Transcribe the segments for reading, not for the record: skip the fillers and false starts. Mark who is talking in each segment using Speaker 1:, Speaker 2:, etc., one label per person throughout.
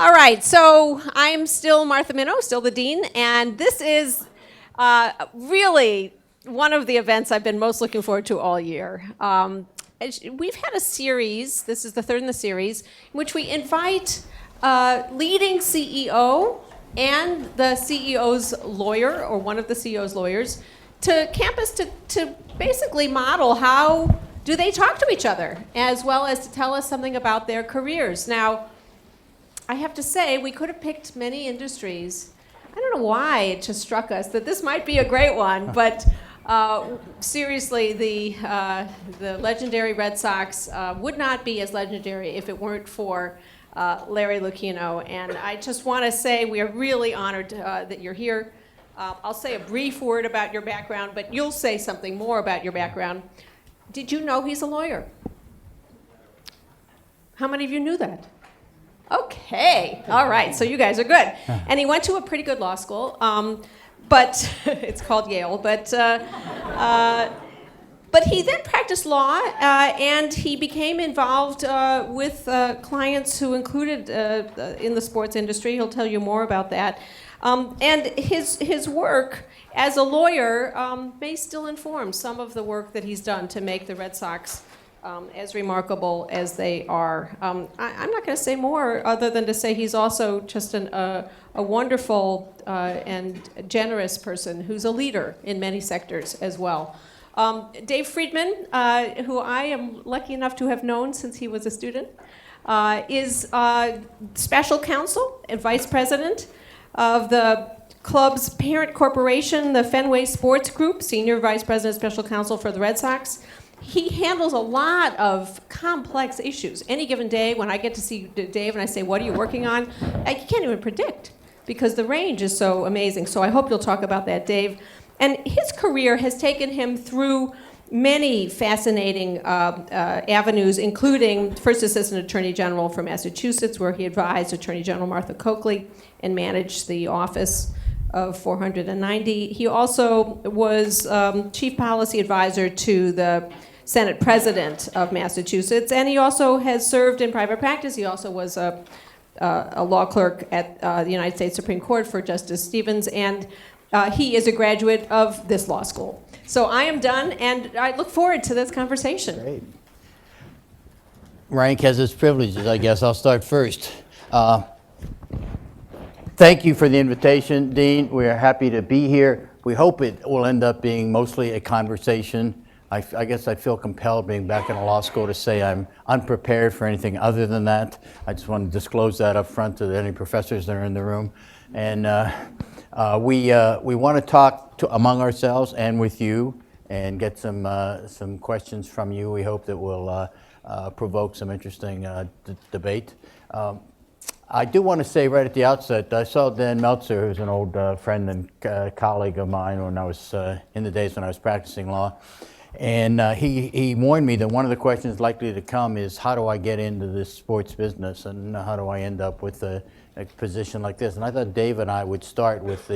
Speaker 1: All right, so I'm still Martha Minow, still the dean, and this is really one of the events I've been most looking forward to all year. We've had a series, this is the third in the series, in which we invite leading CEO and the CEO's lawyer, or one of the CEO's lawyers, to campus to basically model how do they talk to each other, as well as to tell us something about their careers. Now, I have to say, we could have picked many industries. I don't know why it just struck us that this might be a great one, but seriously, the legendary Red Sox would not be as legendary if it weren't for Larry Lucchino. And I just want to say we are really honored that you're here. I'll say a brief word about your background, but you'll say something more about your background. Did you know he's a lawyer? How many of you knew that? Okay, all right, so you guys are good. And he went to a pretty good law school, but it's called Yale, but he then practiced law, and he became involved with clients who included in the sports industry. He'll tell you more about that. And his work as a lawyer may still inform some of the work that he's done to make the Red Sox as remarkable as they are. I'm not going to say more other than to say he's also just a wonderful and generous person who's a leader in many sectors as well. Dave Friedman, who I am lucky enough to have known since he was a student, is special counsel and vice president of the club's parent corporation, the Fenway Sports Group, senior vice president, special counsel for the Red Sox. He handles a lot of complex issues. Any given day, when I get to see Dave and I say, what are you working on? I can't even predict because the range is so amazing. So I hope you'll talk about that, Dave. And his career has taken him through many fascinating avenues, including first Assistant Attorney General for Massachusetts, where he advised Attorney General Martha Coakley and managed the office of 490. He also was Chief Policy Advisor to the Senate President of Massachusetts, and he also has served in private practice. He also was a law clerk at the United States Supreme Court for Justice Stevens, and he is a graduate of this law school. So I am done, and I look forward to this conversation.
Speaker 2: Great. Rank has its privileges, I guess. I'll start first. Thank you for the invitation, Dean. We are happy to be here. We hope it will end up being mostly a conversation. I guess I feel compelled being back in a law school to say I'm unprepared for anything other than that. I just want to disclose that up front to any professors that are in the room. And we want to talk among ourselves and with you and get some questions from you. We hope that will provoke some interesting debate. I do want to say right at the outset, I saw Dan Meltzer, who's an old friend and colleague of mine when I was in the days when I was practicing law. And he warned me that one of the questions likely to come is, how do I get into this sports business, and how do I end up with a position like this? And I thought Dave and I would start with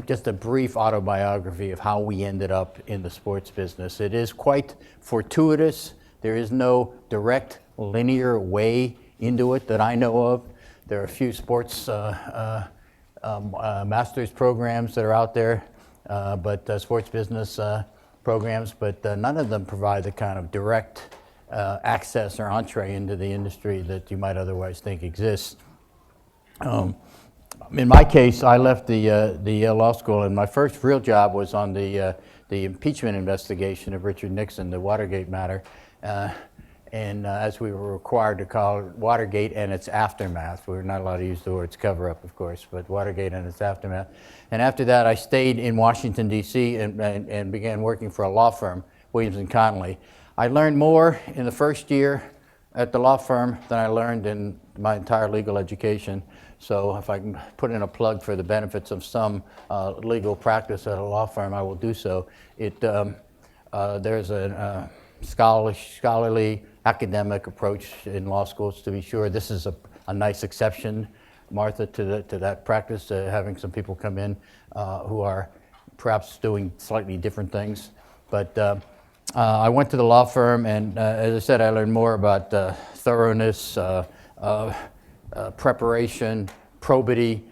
Speaker 2: just a brief autobiography of how we ended up in the sports business. It is quite fortuitous. There is no direct linear way into it that I know of. There are a few sports master's programs that are out there, but sports business programs, but none of them provide the kind of direct access or entree into the industry that you might otherwise think exists. In my case, I left the Yale Law School, and my first real job was on the impeachment investigation of Richard Nixon, the Watergate matter. And as we were required to call it Watergate and its aftermath. We were not allowed to use the words cover-up, of course, but Watergate and its aftermath. And after that, I stayed in Washington, D.C. and began working for a law firm, Williams & Connolly. I learned more in the first year at the law firm than I learned in my entire legal education. So if I can put in a plug for the benefits of some legal practice at a law firm, I will do so. There's a scholarly academic approach in law schools, to be sure. This is a nice exception, Martha, to that practice, having some people come in who are perhaps doing slightly different things. But I went to the law firm, and as I said, I learned more about thoroughness, preparation, probity,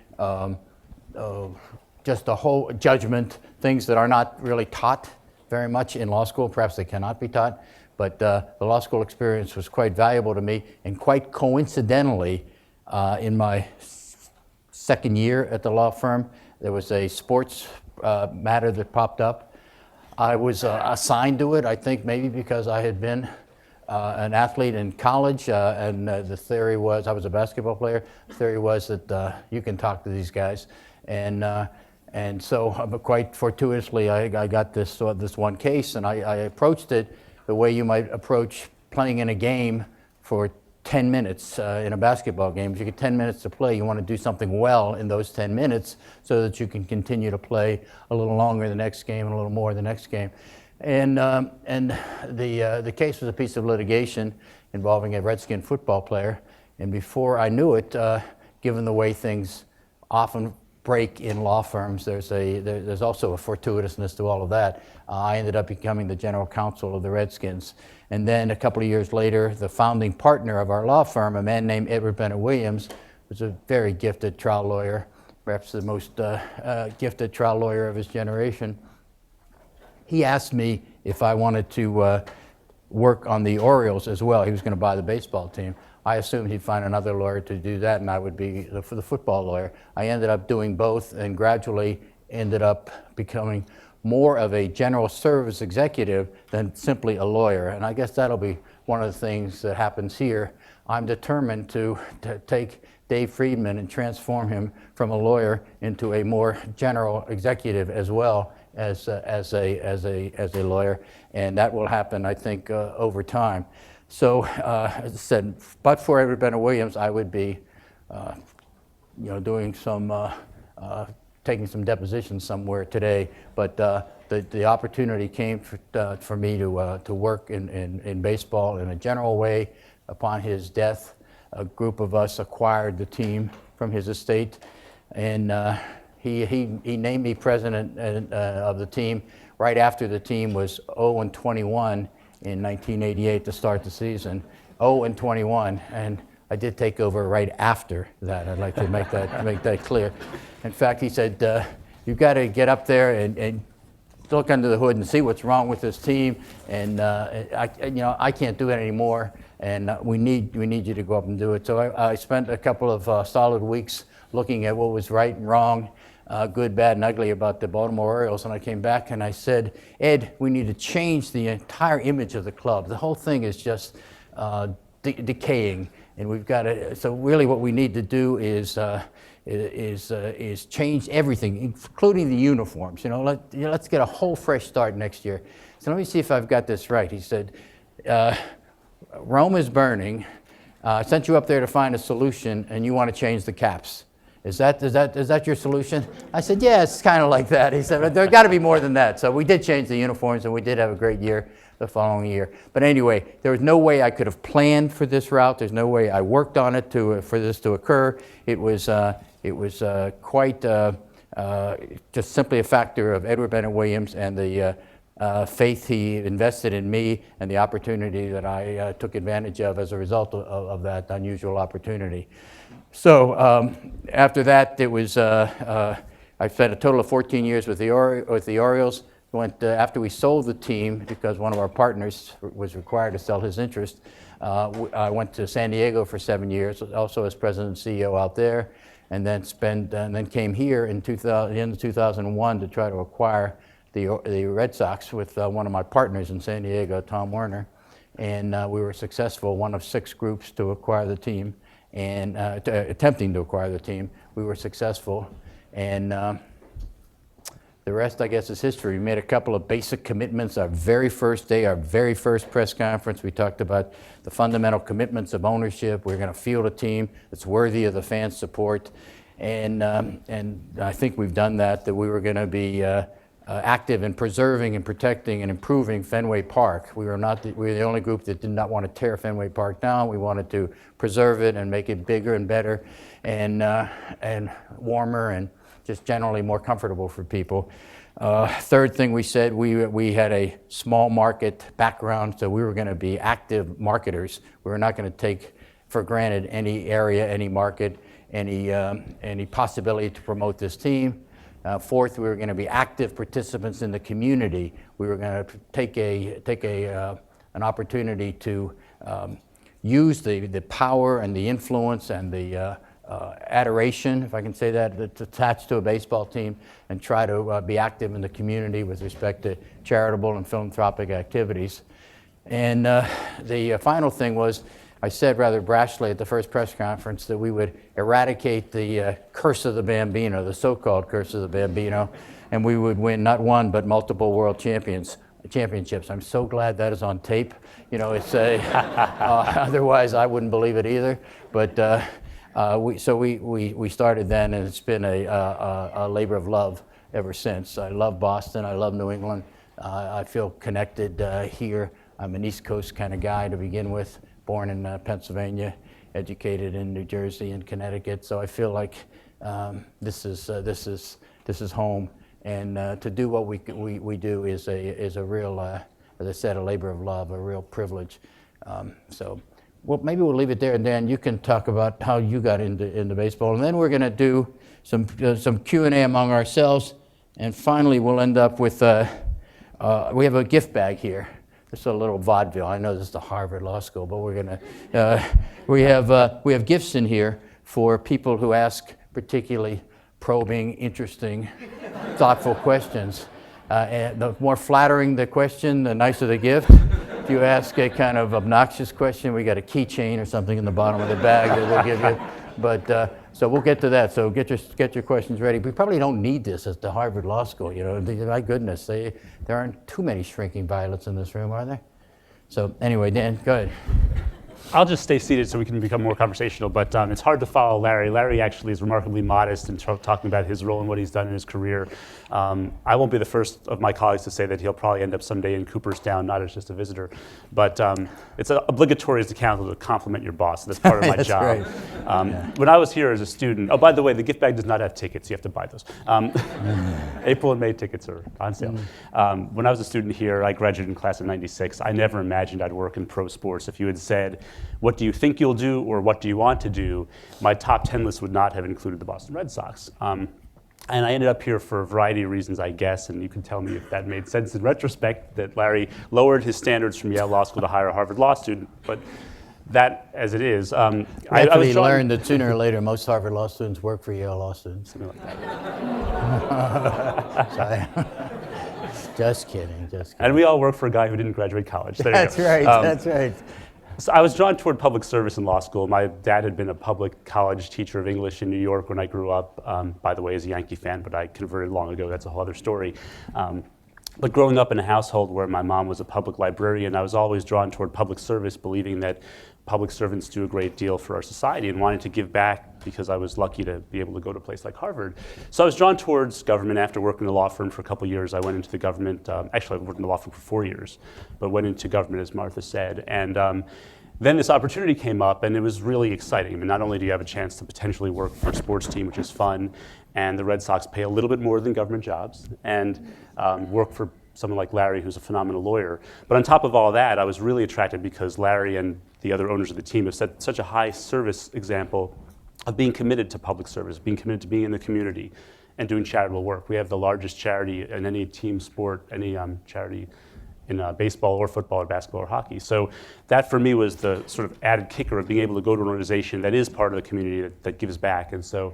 Speaker 2: just a whole judgment, things that are not really taught very much in law school. Perhaps they cannot be taught, but the law school experience was quite valuable to me, and quite coincidentally, in my second year at the law firm, there was a sports matter that popped up. I was assigned to it, I think maybe because I had been an athlete in college, and the theory was, I was a basketball player, the theory was that you can talk to these guys. And so quite fortuitously, I got this one case, and I approached it the way you might approach playing in a game for 10 minutes in a basketball game. If you get 10 minutes to play, you want to do something well in those 10 minutes so that you can continue to play a little longer the next game and a little more the next game. And the case was a piece of litigation involving a Redskin football player. And before I knew it, given the way things often break in law firms, there's also a fortuitousness to all of that. I ended up becoming the general counsel of the Redskins. And then a couple of years later, the founding partner of our law firm, a man named Edward Bennett Williams, was a very gifted trial lawyer, perhaps the most gifted trial lawyer of his generation. He asked me if I wanted to work on the Orioles as well. He was going to buy the baseball team. I assumed he'd find another lawyer to do that, and I would be the football lawyer. I ended up doing both, and gradually ended up becoming more of a general service executive than simply a lawyer. And I guess that'll be one of the things that happens here. I'm determined to take Dave Friedman and transform him from a lawyer into a more general executive as well as a lawyer, and that will happen, I think, over time. So, as I said, but for Edward Bennett Williams, I would be, doing some, taking some depositions somewhere today. But the opportunity came for me to work in baseball in a general way. Upon his death, a group of us acquired the team from his estate, and he named me president of the team right after the team was 0-21 in 1988 to start the season. 0-21, and I did take over right after that. I'd like to make that clear. In fact, he said, "You've got to get up there and look under the hood and see what's wrong with this team. And I can't do it anymore. And we need you to go up and do it." So I spent a couple of solid weeks looking at what was right and wrong, good, bad, and ugly about the Baltimore Orioles. And I came back and I said, "Ed, we need to change the entire image of the club. The whole thing is just decaying, and we've got to. So really, what we need to do is change everything, including the uniforms. Let's get a whole fresh start next year." So let me see if I've got this right. He said, "Rome is burning. I sent you up there to find a solution, and you want to change the caps. Is that your solution?" I said, "Yeah, it's kind of like that." He said, "But there's got to be more than that." So we did change the uniforms, and we did have a great year the following year. But anyway, there was no way I could have planned for this route. There's no way I worked on it for this to occur. It was quite just simply a factor of Edward Bennett Williams and the faith he invested in me and the opportunity that I took advantage of as a result of that unusual opportunity. So after that, it was I spent a total of 14 years with the Orioles. After we sold the team, because one of our partners was required to sell his interest, I went to San Diego for 7 years, also as president and CEO out there, and then came here in the end of 2001 to try to acquire the Red Sox with one of my partners in San Diego, Tom Werner, and we were successful, one of 6 groups to acquire the team, and attempting to acquire the team. We were successful, and the rest, I guess, is history. We made a couple of basic commitments. Our very first day, our very first press conference, we talked about the fundamental commitments of ownership. We're going to field a team that's worthy of the fans' support, and I think we've done that. That we were going to be active in preserving and protecting and improving Fenway Park. We were the only group that did not want to tear Fenway Park down. We wanted to preserve it and make it bigger and better, and warmer, and just generally more comfortable for people. Third thing we said, we had a small market background, so we were going to be active marketers. We were not going to take for granted any area, any market, any possibility to promote this team. Fourth, we were going to be active participants in the community. We were going to take an opportunity to use the power and the influence and the adoration, if I can say that, that's attached to a baseball team, and try to be active in the community with respect to charitable and philanthropic activities. And the final thing was, I said rather brashly at the first press conference that we would eradicate the curse of the Bambino, the so-called curse of the Bambino, and we would win not one but multiple world championships. I'm so glad that is on tape. You know, it's otherwise I wouldn't believe it either. But we started then, and it's been a labor of love ever since. I love Boston. I love New England. I feel connected here. I'm an East Coast kind of guy to begin with. Born in Pennsylvania, educated in New Jersey and Connecticut, so I feel like this is home. And to do what we do is a real, as I said, a labor of love, a real privilege. So, well, maybe we'll leave it there, and Dan, you can talk about how you got into baseball, and then we're going to do some Q&A among ourselves, and finally we'll end up with we have a gift bag here. It's a little vaudeville. I know this is the Harvard Law School, but we're gonna we have gifts in here for people who ask particularly probing, interesting, thoughtful questions. And the more flattering the question, the nicer the gift. If you ask a kind of obnoxious question, we got a keychain or something in the bottom of the bag that we'll give you. But so we'll get to that. So get your questions ready. We probably don't need this at the Harvard Law School. You know, my goodness, there aren't too many shrinking violets in this room, are there? So anyway, Dan, go ahead.
Speaker 3: I'll just stay seated so we can become more conversational, but it's hard to follow Larry. Larry actually is remarkably modest in talking about his role and what he's done in his career. I won't be the first of my colleagues to say that he'll probably end up someday in Cooperstown, not as just a visitor, but it's obligatory as the counsel to compliment your boss. That's part of my
Speaker 2: That's
Speaker 3: job.
Speaker 2: right.
Speaker 3: When I was here as a student, oh, by the way, the gift bag does not have tickets. You have to buy those. April and May tickets are on sale. When I was a student here, I graduated in class of '96. I never imagined I'd work in pro sports. If you had said, what do you think you'll do or what do you want to do, my top 10 list would not have included the Boston Red Sox. And I ended up here for a variety of reasons, I guess, and you can tell me if that made sense in retrospect, that Larry lowered his standards from Yale Law School to hire a Harvard Law student, but that as it is.
Speaker 2: I actually learned that sooner or later most Harvard Law students work for Yale Law students.
Speaker 3: Something like that.
Speaker 2: Just kidding.
Speaker 3: And we all work for a guy who didn't graduate college. There
Speaker 2: That's
Speaker 3: you go.
Speaker 2: right, that's right.
Speaker 3: So I was drawn toward public service in law school. My dad had been a public college teacher of English in New York when I grew up, by the way, as a Yankee fan, but I converted long ago. That's a whole other story. But growing up in a household where my mom was a public librarian, I was always drawn toward public service, believing that public servants do a great deal for our society and wanted to give back because I was lucky to be able to go to a place like Harvard. So I was drawn towards government. After working in a law firm for a couple years, I went into the government. Actually, I worked in the law firm for 4 years, but went into government, as Martha said. And then this opportunity came up, and it was really exciting. I mean, not only do you have a chance to potentially work for a sports team, which is fun, and the Red Sox pay a little bit more than government jobs, and work for someone like Larry, who's a phenomenal lawyer. But on top of all that, I was really attracted because Larry and the other owners of the team have set such a high service example of being committed to public service, being committed to being in the community and doing charitable work. We have the largest charity in any team sport, any charity in baseball or football or basketball or hockey. So that for me was the sort of added kicker of being able to go to an organization that is part of the community that gives back. And so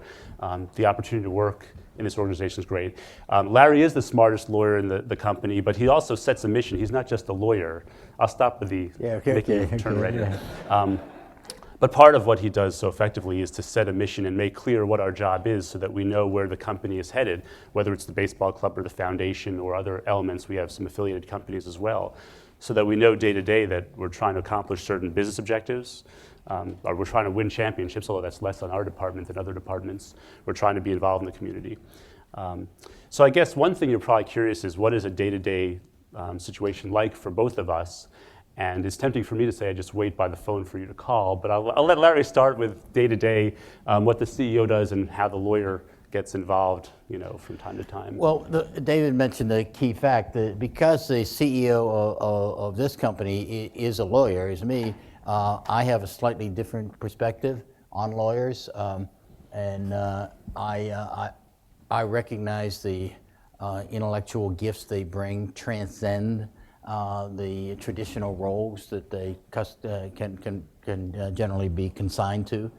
Speaker 3: the opportunity to work in this organization is great. Larry is the smartest lawyer in the company, but he also sets a mission. He's not just a lawyer. I'll stop with the turn red. Yeah. But part of what he does so effectively is to set a mission and make clear what our job is so that we know where the company is headed, whether it's the baseball club or the foundation or other elements. We have some affiliated companies as well, so that we know day to day that we're trying to accomplish certain business objectives, or we're trying to win championships, although that's less on our department than other departments. We're trying to be involved in the community. So I guess one thing you're probably curious is, what is a day-to-day situation like for both of us? And it's tempting for me to say I just wait by the phone for you to call, but I'll let Larry start with day-to-day, what the CEO does and how the lawyer gets involved, from time to time.
Speaker 2: Well, David mentioned the key fact that because the CEO of this company is a lawyer, is me, I have a slightly different perspective on lawyers, and I recognize the intellectual gifts they bring transcend the traditional roles that they can generally be consigned to,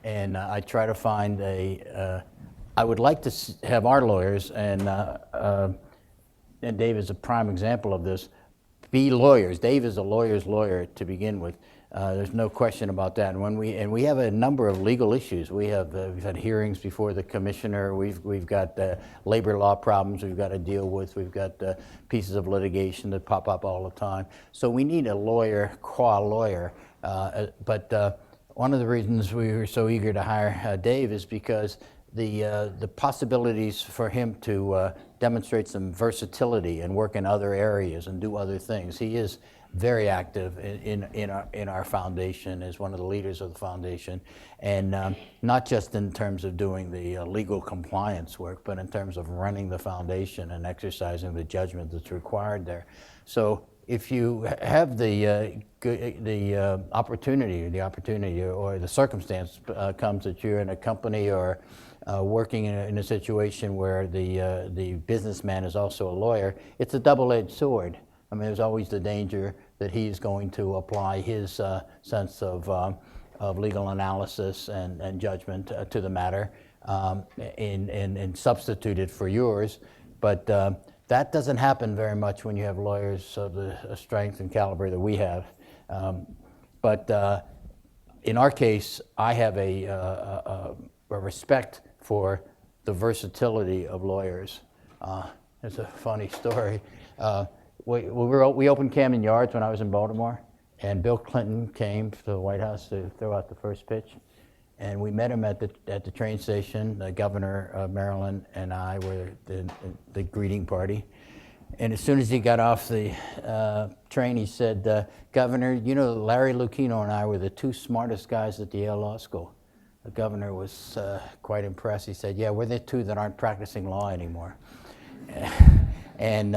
Speaker 2: and I try to find I would like to have our lawyers, and Dave is a prime example of this, be lawyers. Dave is a lawyer's lawyer to begin with. There's no question about that. And we have a number of legal issues. We've had hearings before the commissioner. We've got labor law problems we've got to deal with. We've got pieces of litigation that pop up all the time. So we need a lawyer, qua lawyer. But one of the reasons we were so eager to hire Dave is because the possibilities for him to demonstrate some versatility and work in other areas and do other things. He is very active in our foundation as one of the leaders of the foundation, and not just in terms of doing the legal compliance work, but in terms of running the foundation and exercising the judgment that's required there. So if you have the opportunity or the circumstance comes that you're in a company or working in a situation where the businessman is also a lawyer, it's a double-edged sword. I mean, there's always the danger that he's going to apply his sense of legal analysis and judgment to the matter and substitute it for yours. But that doesn't happen very much when you have lawyers of the strength and caliber that we have. But in our case, I have a respect for the versatility of lawyers. It's a funny story. We opened Camden Yards when I was in Baltimore, and Bill Clinton came to the White House to throw out the first pitch, and we met him at the train station. The governor of Maryland and I were the greeting party, and as soon as he got off the train, he said, "Governor, you know, Larry Lucchino and I were the two smartest guys at the Yale Law School." The governor was quite impressed. He said, "Yeah, we're the two that aren't practicing law anymore." And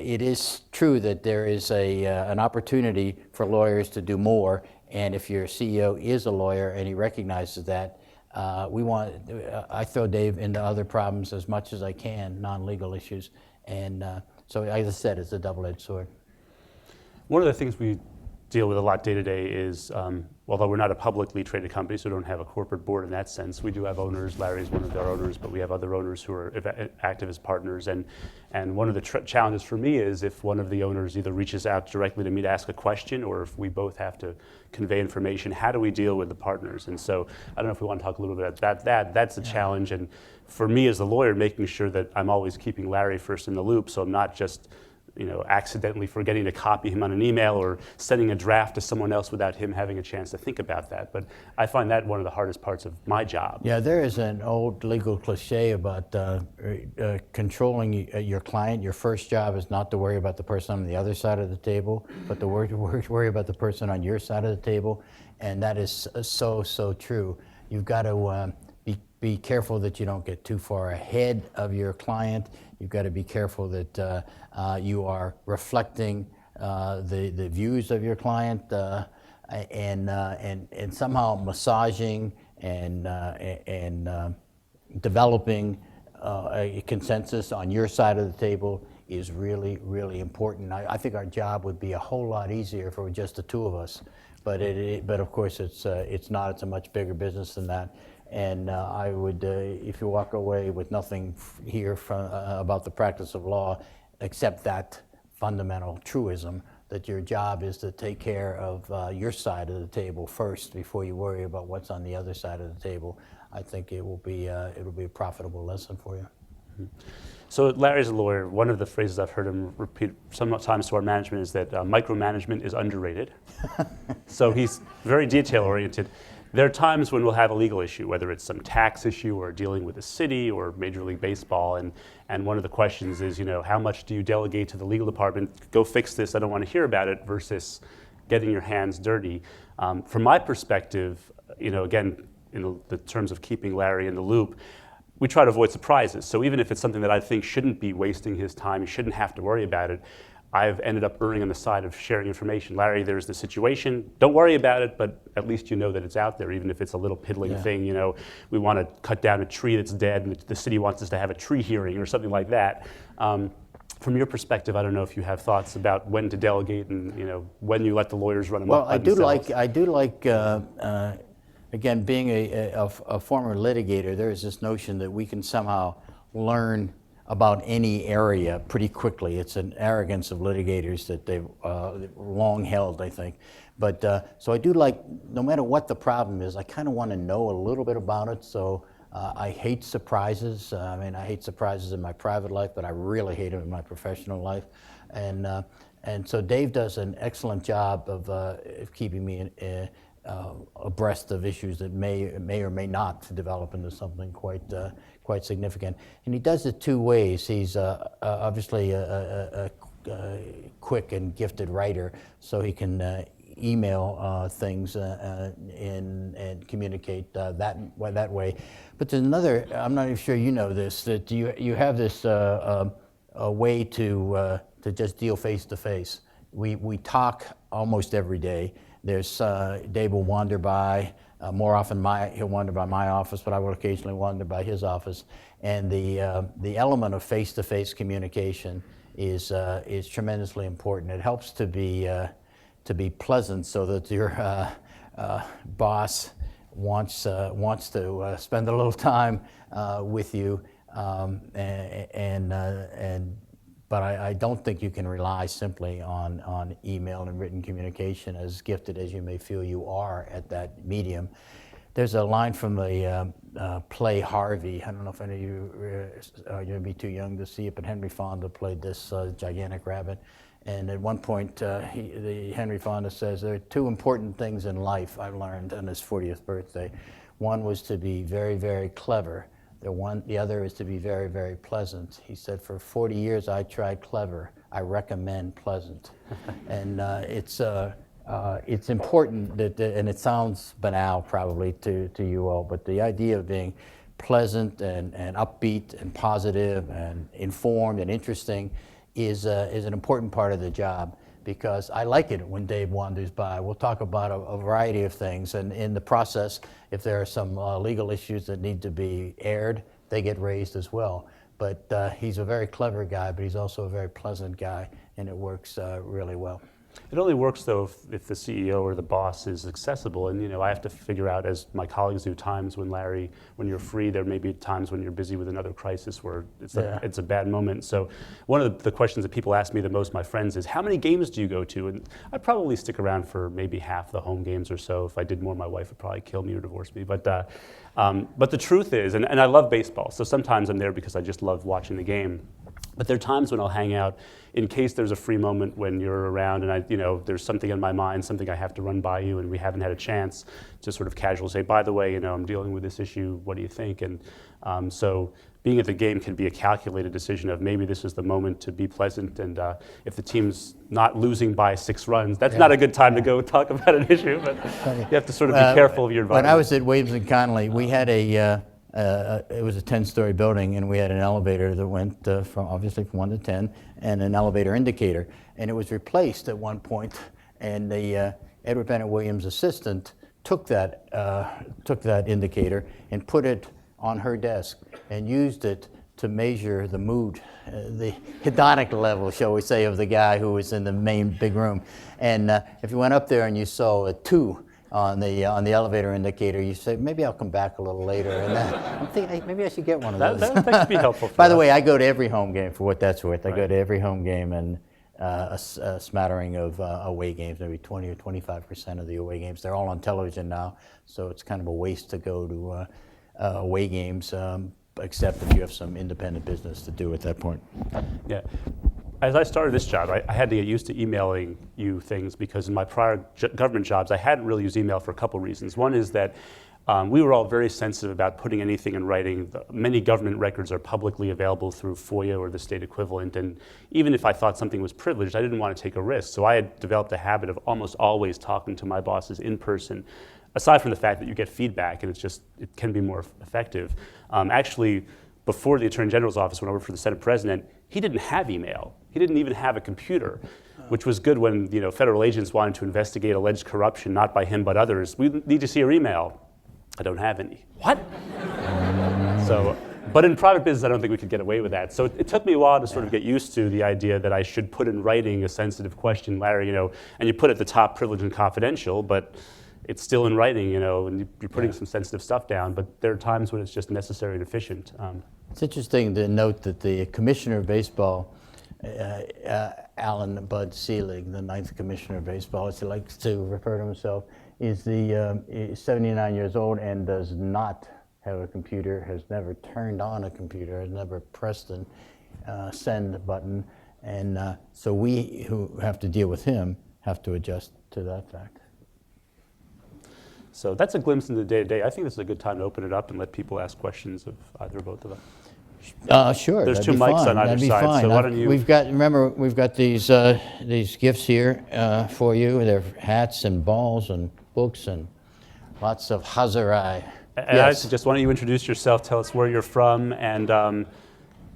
Speaker 2: it is true that there is an opportunity for lawyers to do more, and if your CEO is a lawyer and he recognizes that, I throw Dave into other problems as much as I can, non-legal issues, and so as I said, it's a double-edged sword.
Speaker 3: One of the things we deal with a lot day to day is, although we're not a publicly traded company, so we don't have a corporate board in that sense, we do have owners. Larry's one of our owners, but we have other owners who are active as partners. And one of the challenges for me is if one of the owners either reaches out directly to me to ask a question, or if we both have to convey information, how do we deal with the partners? And so I don't know if we want to talk a little bit about that. That's a challenge. And for me as a lawyer, making sure that I'm always keeping Larry first in the loop, so I'm not just accidentally forgetting to copy him on an email or sending a draft to someone else without him having a chance to think about that. But I find that one of the hardest parts of my job.
Speaker 2: Yeah, there is an old legal cliche about controlling your client. Your first job is not to worry about the person on the other side of the table, but to worry about the person on your side of the table. And that is so true. You've got to be careful that you don't get too far ahead of your client. You've got to be careful that you are reflecting the views of your client and somehow massaging and developing a consensus on your side of the table is really, really important. I think our job would be a whole lot easier if it were just the two of us, but of course it's not. It's a much bigger business than that. And I would, if you walk away with nothing here about the practice of law, except that fundamental truism that your job is to take care of your side of the table first before you worry about what's on the other side of the table, I think it'll be a profitable lesson for you.
Speaker 3: Mm-hmm. So Larry's a lawyer. One of the phrases I've heard him repeat sometimes to our management is that micromanagement is underrated. So he's very detail-oriented. There are times when we'll have a legal issue, whether it's some tax issue or dealing with a city or Major League Baseball, and one of the questions is, how much do you delegate to the legal department? Go fix this, I don't want to hear about it, versus getting your hands dirty. From my perspective, again, in the terms of keeping Larry in the loop, we try to avoid surprises. So even if it's something that I think shouldn't be wasting his time, he shouldn't have to worry about it, I've ended up erring on the side of sharing information. Larry, there's the situation. Don't worry about it, but at least you know that it's out there, even if it's a little piddling thing. You know, we want to cut down a tree that's dead, and the city wants us to have a tree hearing or something like that. From your perspective, I don't know if you have thoughts about when to delegate and when you let the lawyers run amok.
Speaker 2: Well, I do like. Again, being a former litigator, there is this notion that we can somehow learn about any area pretty quickly. It's an arrogance of litigators that they've long held, I think. But so I do like, no matter what the problem is, I kind of want to know a little bit about it. So I hate surprises. I mean, I hate surprises in my private life, but I really hate them in my professional life. And so Dave does an excellent job of keeping me abreast of issues that may or may not develop into something quite significant. And he does it two ways. He's obviously a quick and gifted writer, so he can email things and communicate that way. But there's another, I'm not even sure you know this, that you have this a way to just deal face to face. We talk almost every day. There's Dave will wander by. More often he'll wander by my office, but I will occasionally wander by his office. And the element of face-to-face communication is tremendously important. It helps to be pleasant, so that your boss wants to spend a little time with you, but I don't think you can rely simply on email and written communication, as gifted as you may feel you are at that medium. There's a line from the play Harvey. I don't know if any of you are going to be too young to see it, but Henry Fonda played this gigantic rabbit. And at one point, Henry Fonda says, there are two important things in life I've learned on his 40th birthday. One was to be very, very clever. The other is to be very, very pleasant. He said, for 40 years I tried clever. I recommend pleasant. And it's important that, and it sounds banal probably to you all, but the idea of being pleasant and upbeat and positive and informed and interesting is an important part of the job, because I like it when Dave wanders by. We'll talk about a variety of things, and in the process, if there are some legal issues that need to be aired, they get raised as well. But he's a very clever guy, but he's also a very pleasant guy, and it works really well.
Speaker 3: It only works, though, if the CEO or the boss is accessible. And, I have to figure out, as my colleagues do, times when, Larry, when you're free, there may be times when you're busy with another crisis where it's a bad moment. So one of the questions that people ask me the most, my friends, is how many games do you go to? And I'd probably stick around for maybe half the home games or so. If I did more, my wife would probably kill me or divorce me. But the truth is, and I love baseball, so sometimes I'm there because I just love watching the game. But there are times when I'll hang out in case there's a free moment when you're around and there's something in my mind, something I have to run by you, and we haven't had a chance to sort of casually say, by the way, I'm dealing with this issue, what do you think? And so being at the game can be a calculated decision of maybe this is the moment to be pleasant, and if the team's not losing by 6 runs, that's not a good time to go talk about an issue, but you have to sort of be careful of your environment.
Speaker 2: When I was at Williams & Connolly, we had it was a 10-story building, and we had an elevator that went from 1 to 10, and an elevator indicator. And it was replaced at one point, and the Edward Bennett Williams assistant took that indicator and put it on her desk and used it to measure the mood, the hedonic level, shall we say, of the guy who was in the main big room. And if you went up there and you saw a 2 on the elevator indicator, you say, maybe I'll come back a little later. And I'm thinking, hey, maybe I should get one of those.
Speaker 3: That could be helpful.
Speaker 2: By the way, I go to every home game, for what that's worth. I go to every home game, and a smattering of away games, maybe 20 or 25% of the away games. They're all on television now, so it's kind of a waste to go to away games, except if you have some independent business to do at that point.
Speaker 3: Yeah. As I started this job, I had to get used to emailing you things, because in my prior government jobs, I hadn't really used email for a couple reasons. One is that we were all very sensitive about putting anything in writing. Many government records are publicly available through FOIA or the state equivalent, and even if I thought something was privileged, I didn't want to take a risk. So I had developed a habit of almost always talking to my bosses in person, aside from the fact that you get feedback, and it can be more effective. Actually, before the Attorney General's office, when I worked for the Senate President, he didn't have email. He didn't even have a computer, which was good when federal agents wanted to investigate alleged corruption, not by him but others. We need to see your email. I don't have any. What? So, but in private business, I don't think we could get away with that. So it took me a while to sort of get used to the idea that I should put in writing a sensitive question, Larry, and you put at the top privileged and confidential, but it's still in writing, and you're putting some sensitive stuff down, but there are times when it's just necessary and efficient.
Speaker 2: It's interesting to note that the commissioner of baseball, Alan Bud Selig, the 9th commissioner of baseball, as he likes to refer to himself, is 79 years old and does not have a computer, has never turned on a computer, has never pressed an send button. And so we who have to deal with him have to adjust to that fact.
Speaker 3: So that's a glimpse into the day-to-day. I think this is a good time to open it up and let people ask questions of either or both of us.
Speaker 2: Sure.
Speaker 3: There's
Speaker 2: that'd
Speaker 3: two
Speaker 2: be
Speaker 3: mics
Speaker 2: fine.
Speaker 3: on either
Speaker 2: That'd be
Speaker 3: side,
Speaker 2: fine.
Speaker 3: so why don't you...
Speaker 2: We've got these gifts here for you. They're hats and balls and books and lots of hazarai.
Speaker 3: And I suggest, why don't you introduce yourself, tell us where you're from, and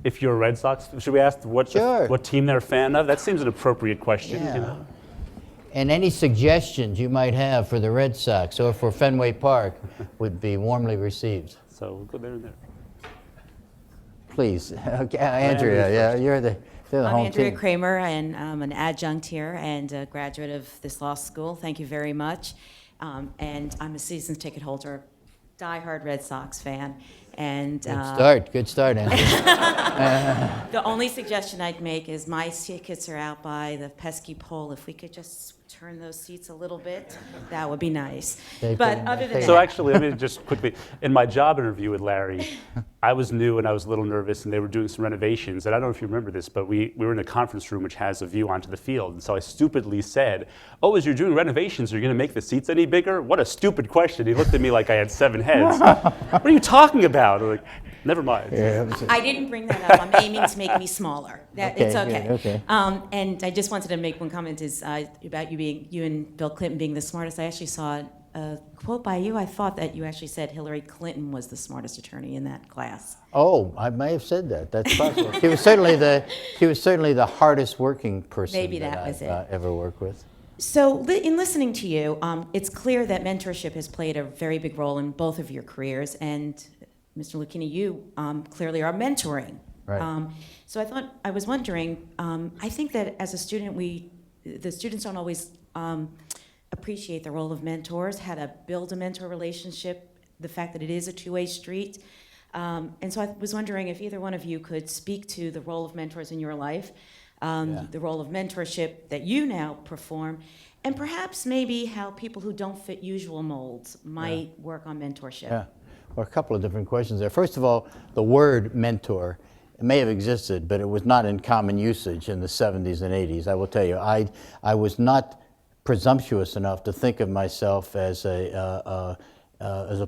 Speaker 3: if you're a Red Sox, should we ask what team they're a fan of? That seems an appropriate question.
Speaker 2: Yeah. And any suggestions you might have for the Red Sox or for Fenway Park would be warmly received.
Speaker 3: So we'll go there and there.
Speaker 2: Please. Okay, Andrea, you're the home
Speaker 4: I'm Andrea
Speaker 2: team.
Speaker 4: Kramer, and I'm an adjunct here and a graduate of this law school. Thank you very much. And I'm a season ticket holder, diehard Red Sox fan. And
Speaker 2: Good start, Andrea.
Speaker 4: the only suggestion I'd make is my tickets are out by the pesky pole. If we could just turn those seats a little bit, that would be nice. But other than
Speaker 3: So
Speaker 4: that,
Speaker 3: actually, let me just quickly, in my job interview with Larry, I was new and I was a little nervous, and they were doing some renovations. And I don't know if you remember this, but we were in a conference room which has a view onto the field. And so I stupidly said, "Oh, as you're doing renovations, are you going to make the seats any bigger?" What a stupid question. He looked at me like I had 7 heads. What are you talking about? I'm like, never mind.
Speaker 2: Yeah,
Speaker 4: I didn't bring that up. I'm aiming to make me smaller. It's okay.
Speaker 2: Yeah, okay.
Speaker 4: And I just wanted to make one comment is about you and Bill Clinton being the smartest. I actually saw a quote by you. I thought that you actually said Hillary Clinton was the smartest attorney in that class.
Speaker 2: Oh, I may have said that. That's possible. She was certainly the hardest working person
Speaker 4: Maybe that was
Speaker 2: I've ever worked with.
Speaker 4: So in listening to you, it's clear that mentorship has played a very big role in both of your careers. And Mr. Lucchino, you clearly are mentoring.
Speaker 2: Right.
Speaker 4: So I was wondering, I think that as a student, the students don't always appreciate the role of mentors, how to build a mentor relationship, the fact that it is a two-way street. And so I was wondering if either one of you could speak to the role of mentors in your life, the role of mentorship that you now perform, and perhaps maybe how people who don't fit usual molds might work on mentorship.
Speaker 2: Yeah. Well, a couple of different questions there. First of all, the word mentor, it may have existed, but it was not in common usage in the 70s and 80s. I will tell you, I was not presumptuous enough to think of myself as a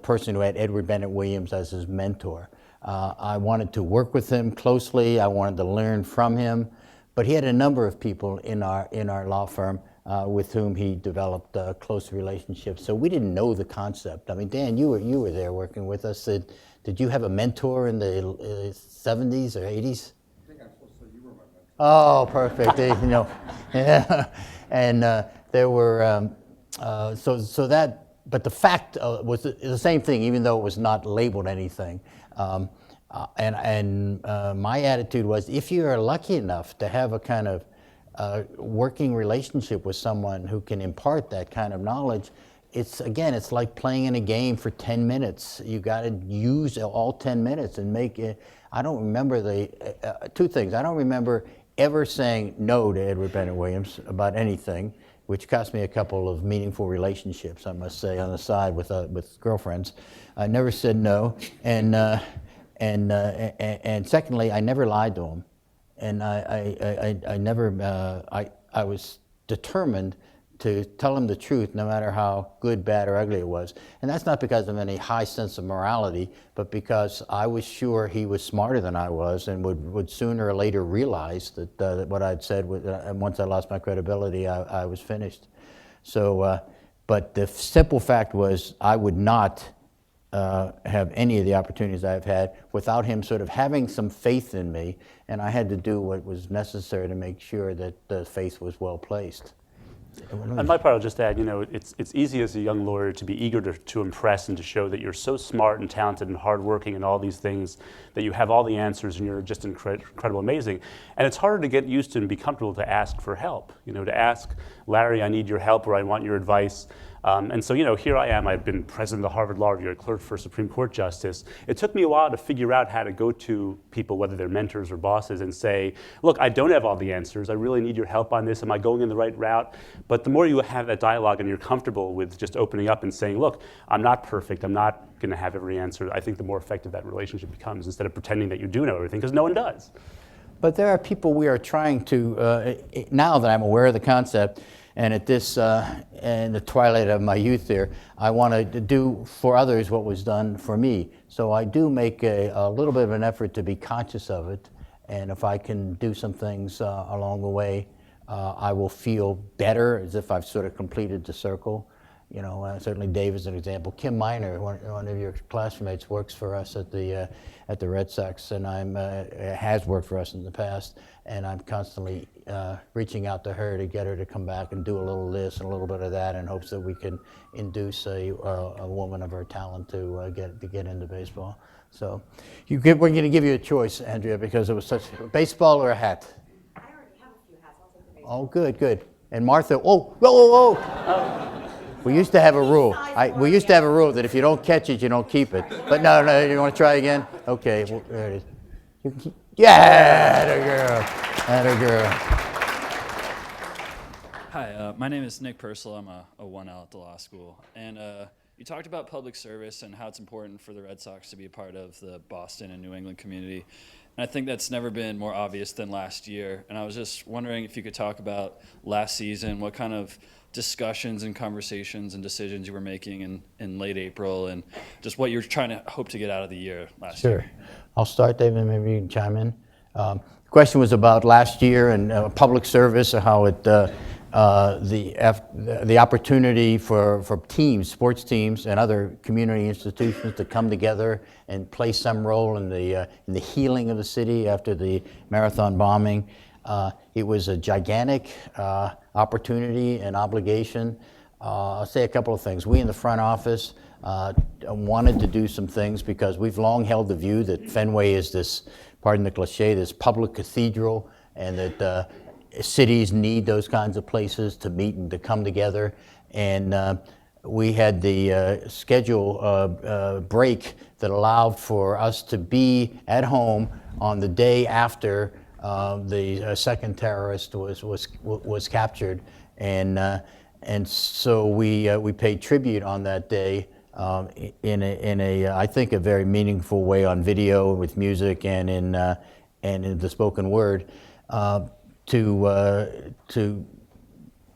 Speaker 2: person who had Edward Bennett Williams as his mentor. I wanted to work with him closely. I wanted to learn from him, but he had a number of people in our law firm with whom he developed close relationships. So we didn't know the concept. I mean, Dan, you were there working with us. Did you have a mentor in the 70s or 80s?
Speaker 5: I think I'm supposed to say you were my mentor.
Speaker 2: Oh, perfect. Yeah. And there were but the fact was the same thing, even though it was not labeled anything. My attitude was, if you are lucky enough to have a kind of working relationship with someone who can impart that kind of knowledge, it's like playing in a game for 10 minutes. You got to use all 10 minutes and make it. I don't remember two things. I don't remember ever saying no to Edward Bennett Williams about anything, which cost me a couple of meaningful relationships, I must say, on the side with girlfriends. I never said no, and secondly, I never lied to him, and I was determined to tell him the truth, no matter how good, bad, or ugly it was. And that's not because of any high sense of morality, but because I was sure he was smarter than I was, and would sooner or later realize that what I'd said, and once I lost my credibility, I was finished. So, but the simple fact was, I would not have any of the opportunities I've had without him sort of having some faith in me, and I had to do what was necessary to make sure that the faith was well placed.
Speaker 3: On my part, I'll just add, it's easy as a young lawyer to be eager to impress and to show that you're so smart and talented and hardworking and all these things, that you have all the answers and you're just incredible, amazing. And it's harder to get used to and be comfortable to ask for help, to ask, Larry, I need your help, or I want your advice. And so, here I am. I've been president of the Harvard Law Review, clerk for a Supreme Court justice. It took me a while to figure out how to go to people, whether they're mentors or bosses, and say, look, I don't have all the answers. I really need your help on this. Am I going in the right route? But the more you have that dialogue and you're comfortable with just opening up and saying, look, I'm not perfect. I'm not going to have every answer. I think the more effective that relationship becomes, instead of pretending that you do know everything, because no one does.
Speaker 2: But there are people we are trying to, now that I'm aware of the concept, and at this, in the twilight of my youth there, I want to do for others what was done for me. So I do make a little bit of an effort to be conscious of it, and if I can do some things along the way, I will feel better, as if I've sort of completed the circle. Certainly Dave is an example. Kim Miner, one of your classmates, works for us at the Red Sox, and has worked for us in the past. And I'm constantly reaching out to her to get her to come back and do a little this and a little bit of that, in hopes that we can induce a woman of her talent to get into baseball. So, we're going to give you a choice, Andrea, because it was such baseball or a hat.
Speaker 4: I already have a few hats. I'll take the baseball.
Speaker 2: Oh, good. And Martha, whoa. We used to have a rule. We used to have a rule that if you don't catch it, you don't keep it. But no, you want to try again? Okay, well, there it is. Yeah, atta girl.
Speaker 6: Hi, my name is Nick Purcell. I'm a 1L at the law school. And you talked about public service and how it's important for the Red Sox to be a part of the Boston and New England community. And I think that's never been more obvious than last year. And I was just wondering if you could talk about last season, what kind of discussions and conversations and decisions you were making in late April, and just what you're trying to hope to get out of the year last year.
Speaker 2: Sure. I'll start, David, maybe you can chime in. The question was about last year and public service, how it the opportunity for teams, sports teams, and other community institutions to come together and play some role in the healing of the city after the marathon bombing. It was a gigantic opportunity and obligation. I'll say a couple of things. We in the front office wanted to do some things because we've long held the view that Fenway is this, pardon the cliche, this public cathedral, and that cities need those kinds of places to meet and to come together. And we had the schedule break that allowed for us to be at home on the day after the second terrorist was captured, and so we paid tribute on that day in a I think a very meaningful way, on video with music and in the spoken word, to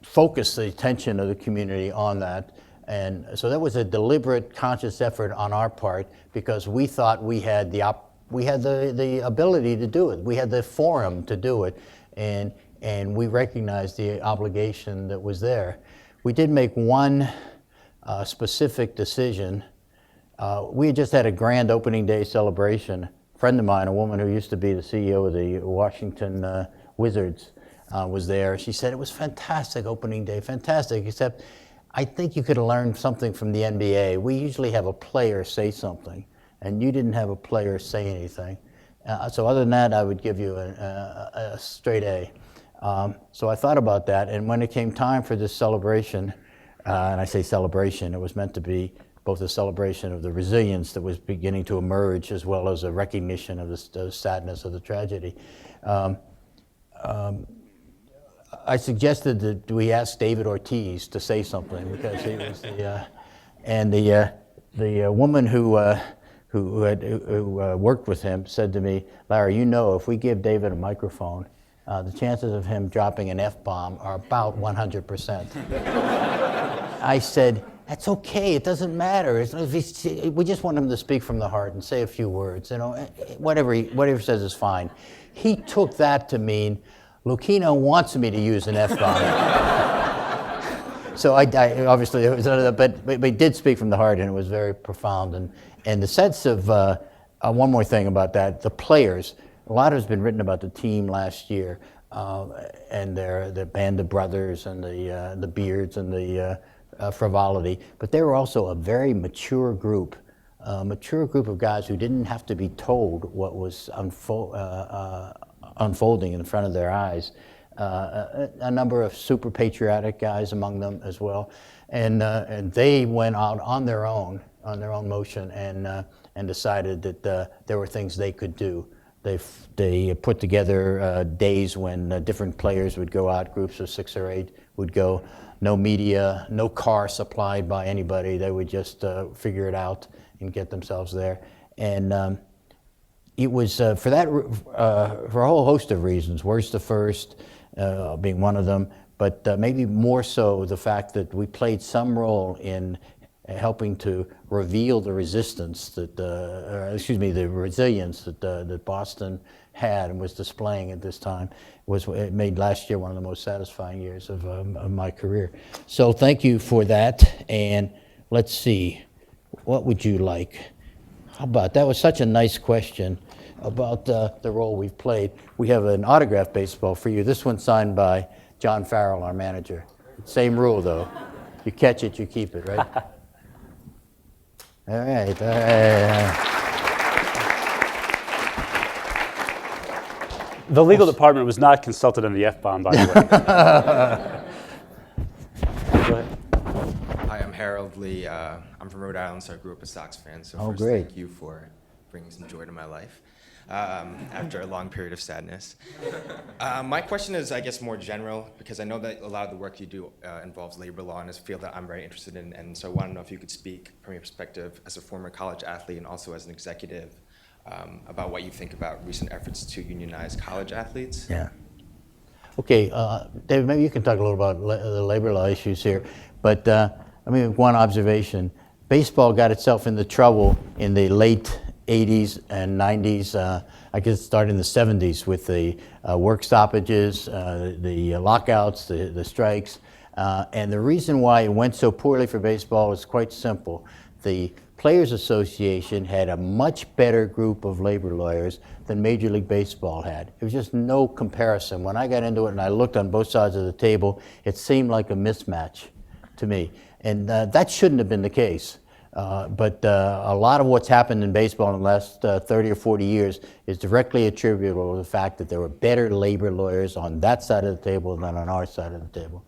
Speaker 2: focus the attention of the community on that. And so that was a deliberate, conscious effort on our part, because we thought we had the ability to do it. We had the forum to do it, and we recognized the obligation that was there. We did make one specific decision. We had just had a grand opening day celebration. A friend of mine, a woman who used to be the CEO of the Washington Wizards, was there. She said it was fantastic opening day, fantastic, except I think you could have learned something from the NBA. We usually have a player say something, and you didn't have a player say anything. So other than that, I would give you a straight A. So I thought about that, and when it came time for this celebration, and I say celebration, it was meant to be both a celebration of the resilience that was beginning to emerge, as well as a recognition of the sadness of the tragedy. I suggested that we ask David Ortiz to say something, because he was the woman who worked with him said to me, Larry, if we give David a microphone, the chances of him dropping an F-bomb are about 100%. I said, that's okay, it doesn't matter. We just want him to speak from the heart and say a few words. Whatever he says is fine. He took that to mean, Lucchino wants me to use an F-bomb. So I obviously, it was, but we did speak from the heart, and it was very profound. And the sense of, one more thing about that, the players, a lot has been written about the team last year, and the band of brothers and the beards and the frivolity, but they were also a very mature group of guys who didn't have to be told what was unfolding in front of their eyes. A number of super patriotic guys among them as well, and they went out on their own motion, and decided that there were things they could do. They put together days when different players would go out, groups of 6 or 8 would go. No media, no car supplied by anybody. They would just figure it out and get themselves there. And it was for a whole host of reasons. Worst to first being one of them, but maybe more so the fact that we played some role in helping to reveal the resistance the resilience that Boston had and was displaying at this time. It made last year one of the most satisfying years of my career. So thank you for that. And let's see, what would you like? How about, that was such a nice question about the role we've played. We have an autographed baseball for you. This one's signed by John Farrell, our manager. Same rule though. You catch it, you keep it, right? All right.
Speaker 3: The legal department was not consulted on the F-bomb, by the way. Go ahead.
Speaker 7: Hi, I'm Harold Lee. I'm from Rhode Island, so I grew up a Sox fan. So first,
Speaker 2: great.
Speaker 7: thank you for bringing some joy to my life after a long period of sadness. My question is, I guess, more general, because I know that a lot of the work you do involves labor law, and it's a field that I'm very interested in. And so I want to know if you could speak from your perspective as a former college athlete and also as an executive about what you think about recent efforts to unionize college athletes.
Speaker 2: Yeah. Okay, David, maybe you can talk a little about the labor law issues here. But one observation. Baseball got itself into trouble in the late 80s and 90s. I guess it started in the 70s with the work stoppages, the lockouts, the strikes. And the reason why it went so poorly for baseball is quite simple. The Players Association had a much better group of labor lawyers than Major League Baseball had. There was just no comparison. When I got into it and I looked on both sides of the table, it seemed like a mismatch to me. And that shouldn't have been the case. But a lot of what's happened in baseball in the last 30 or 40 years is directly attributable to the fact that there were better labor lawyers on that side of the table than on our side of the table.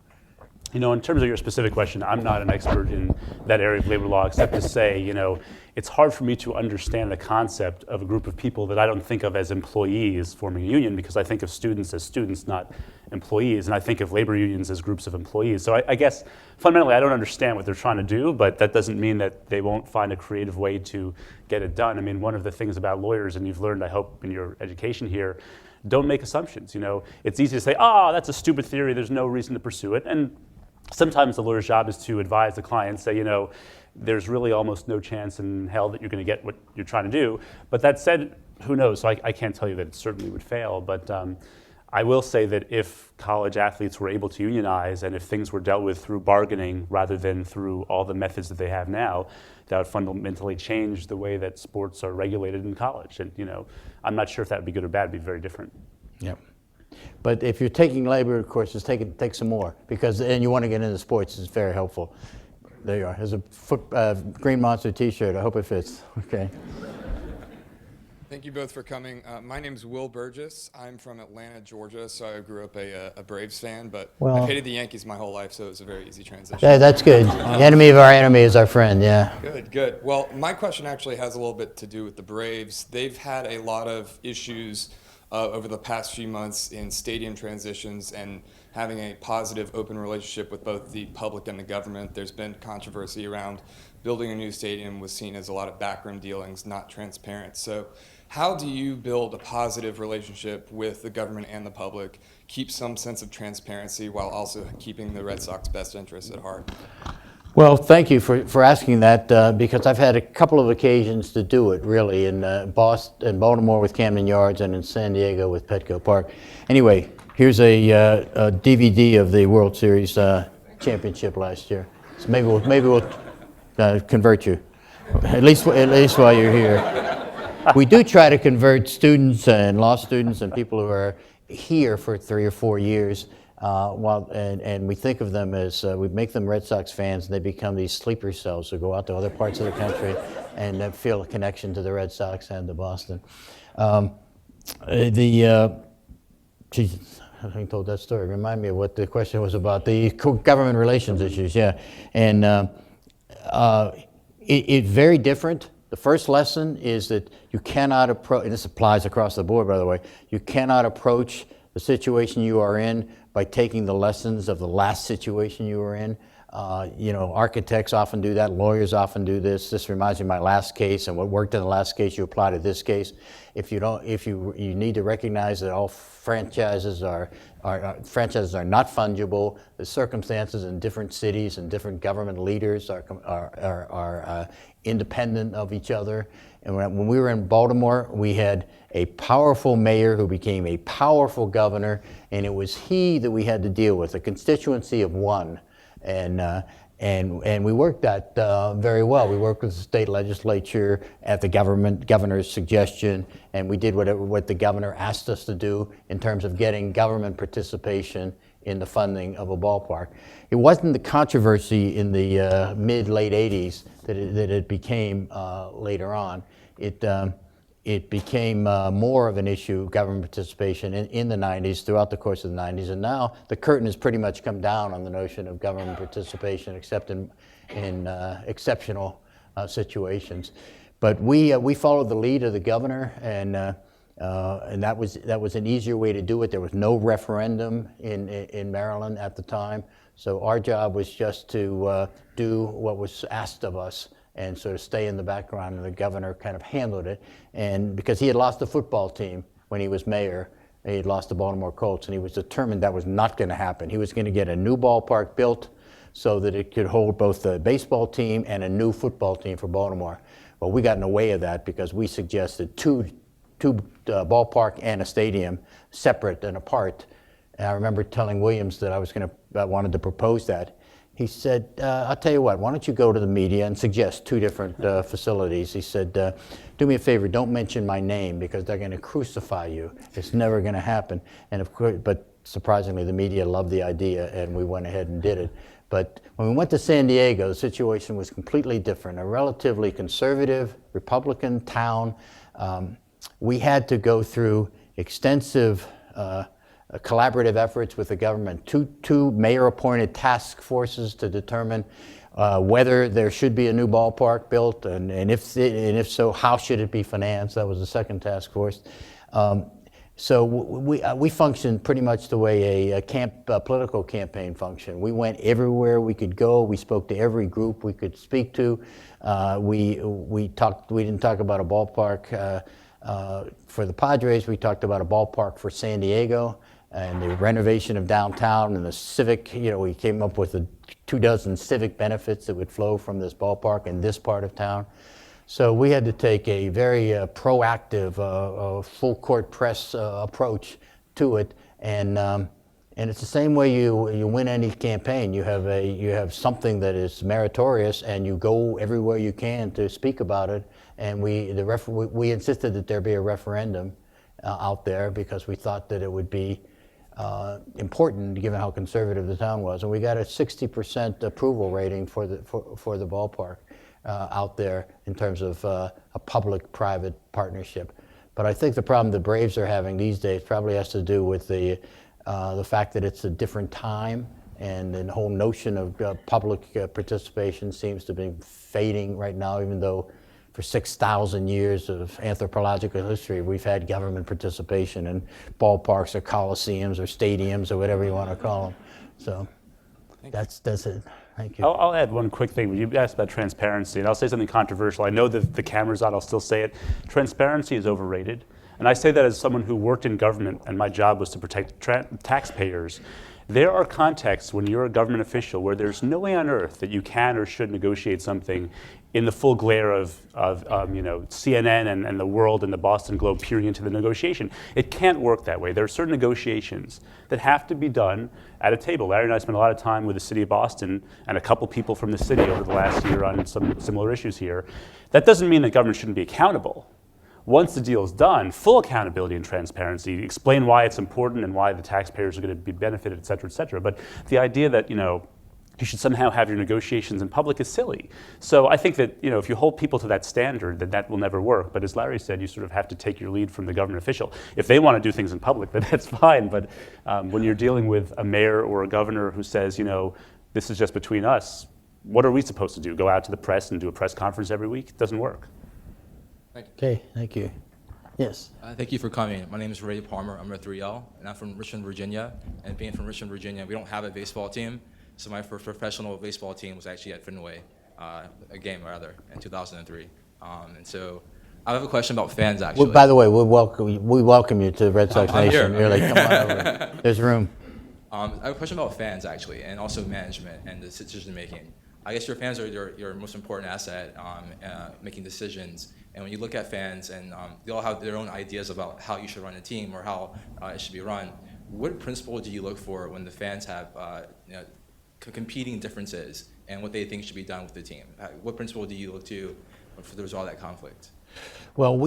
Speaker 3: You know, in terms of your specific question, I'm not an expert in that area of labor law, except to say, you know, it's hard for me to understand the concept of a group of people that I don't think of as employees forming a union, because I think of students as students, not employees, and I think of labor unions as groups of employees. So I guess fundamentally I don't understand what they're trying to do, but that doesn't mean that they won't find a creative way to get it done. I mean, one of the things about lawyers, and you've learned, I hope, in your education here, don't make assumptions. You know, it's easy to say, that's a stupid theory, there's no reason to pursue it. And sometimes the lawyer's job is to advise the client, say, you know, there's really almost no chance in hell that you're going to get what you're trying to do. But that said, who knows? So I can't tell you that it certainly would fail. But I will say that if college athletes were able to unionize and if things were dealt with through bargaining rather than through all the methods that they have now, that would fundamentally change the way that sports are regulated in college. And, you know, I'm not sure if that would be good or bad. It'd be very different.
Speaker 2: Yep. But if you're taking labor courses, take some more, because and you want to get into sports, it's very helpful. There you are. There's a Green Monster T-shirt. I hope it fits. Okay.
Speaker 5: Thank you both for coming. My name's Will Burgess. I'm from Atlanta, Georgia, so I grew up a Braves fan, but I've hated the Yankees my whole life, so it was a very easy transition.
Speaker 2: Yeah, that's good. The enemy of our enemy is our friend, yeah.
Speaker 5: Good. Well, my question actually has a little bit to do with the Braves. They've had a lot of issues over the past few months in stadium transitions and having a positive, open relationship with both the public and the government. There's been controversy around building a new stadium was seen as a lot of backroom dealings, not transparent. So how do you build a positive relationship with the government and the public, keep some sense of transparency while also keeping the Red Sox best interests at heart?
Speaker 2: Well, thank you for asking that, because I've had a couple of occasions to do it, really, in Boston, in Baltimore with Camden Yards and in San Diego with Petco Park. Anyway, here's a DVD of the World Series championship last year. So maybe we'll convert you, at least while you're here. We do try to convert students and law students and people who are here for 3 or 4 years, and we think of them as, we make them Red Sox fans, and they become these sleeper cells who go out to other parts of the country and feel a connection to the Red Sox and to Boston. Jesus, I think I told that story. Remind me of what the question was about, the government relations issues, yeah. And it's very different. The first lesson is that you cannot approach, and this applies across the board, by the way, you cannot approach the situation you are in by taking the lessons of the last situation you were in. Architects often do that, lawyers often do this. This reminds me of my last case, and what worked in the last case you apply to this case. You need to recognize that all franchises are not fungible. The circumstances in different cities and different government leaders are independent of each other. And when we were in Baltimore, we had a powerful mayor who became a powerful governor, and it was he that we had to deal with, a constituency of one. And we worked that very well. We worked with the state legislature at the governor's suggestion, and we did what the governor asked us to do in terms of getting government participation in the funding of a ballpark. It wasn't the controversy in the mid-late 80s that it became later on. It became more of an issue, government participation, in the 90s, throughout the course of the 90s. And now the curtain has pretty much come down on the notion of government participation, except in exceptional situations. But we followed the lead of the governor, and that was an easier way to do it. There was no referendum in Maryland at the time. So our job was just to do what was asked of us and sort of stay in the background, and the governor kind of handled it. And because he had lost the football team when he was mayor, he had lost the Baltimore Colts, and he was determined that was not going to happen. He was going to get a new ballpark built so that it could hold both the baseball team and a new football team for Baltimore. Well, we got in the way of that because we suggested two ballpark and a stadium, separate and apart. And I remember telling Williams that I wanted to propose that. He said, I'll tell you what, why don't you go to the media and suggest 2 different facilities. He said, do me a favor, don't mention my name because they're going to crucify you. It's never going to happen. And of course, but surprisingly, the media loved the idea, and we went ahead and did it. But when we went to San Diego, the situation was completely different. A relatively conservative Republican town. We had to go through extensive collaborative efforts with the government, two mayor-appointed task forces to determine whether there should be a new ballpark built, and if so, how should it be financed. That was the second task force. So we functioned pretty much the way a political campaign functioned. We went everywhere we could go. We spoke to every group we could speak to. We didn't talk about a ballpark for the Padres. We talked about a ballpark for San Diego and the renovation of downtown and the civic. We came up with 24 civic benefits that would flow from this ballpark in this part of town. So we had to take a very proactive, full court press approach to it, and it's the same way you win any campaign. You have something that is meritorious, and you go everywhere you can to speak about it. And we insisted that there be a referendum out there because we thought that it would be important given how conservative the town was, and we got a 60% approval rating for the ballpark. Out there in terms of a public-private partnership. But I think the problem the Braves are having these days probably has to do with the fact that it's a different time, and the whole notion of public participation seems to be fading right now, even though for 6,000 years of anthropological history we've had government participation in ballparks or coliseums or stadiums or whatever you want to call them. So that's it. Thank you.
Speaker 3: I'll add one quick thing. You asked about transparency, and I'll say something controversial. I know that the camera's on, I'll still say it. Transparency is overrated. And I say that as someone who worked in government, and my job was to protect taxpayers. There are contexts when you're a government official where there's no way on earth that you can or should negotiate something in the full glare of CNN and the World and the Boston Globe peering into the negotiation. It can't work that way. There are certain negotiations that have to be done at a table. Larry and I spent a lot of time with the city of Boston and a couple people from the city over the last year on some similar issues here. That doesn't mean that government shouldn't be accountable. Once the deal is done, full accountability and transparency, explain why it's important and why the taxpayers are going to be benefited, et cetera, et cetera. But the idea that, you should somehow have your negotiations in public is silly. So I think that, if you hold people to that standard, that will never work. But as Larry said, you sort of have to take your lead from the government official. If they want to do things in public, then that's fine. But when you're dealing with a mayor or a governor who says, this is just between us, what are we supposed to do? Go out to the press and do a press conference every week? It doesn't work.
Speaker 2: Okay, thank you. Yes.
Speaker 8: Thank you for coming. My name is Ray Palmer. I'm a 3L, and I'm from Richmond, Virginia. And being from Richmond, Virginia, we don't have a baseball team. So my first professional baseball team was actually at Fenway, a game rather, in 2003. And so I have a question about fans, actually.
Speaker 2: Well, by the way, we welcome you to Red Sox
Speaker 8: I'm
Speaker 2: Nation.
Speaker 8: here.
Speaker 2: Really, come on over. There's room.
Speaker 8: I have a question about fans, actually, and also management and the decision making. I guess your fans are your most important asset making decisions. And when you look at fans, and they all have their own ideas about how you should run a team or how it should be run, what principle do you look for when the fans have competing differences and what they think should be done with the team? What principle do you look to for there's all that conflict?
Speaker 2: Well,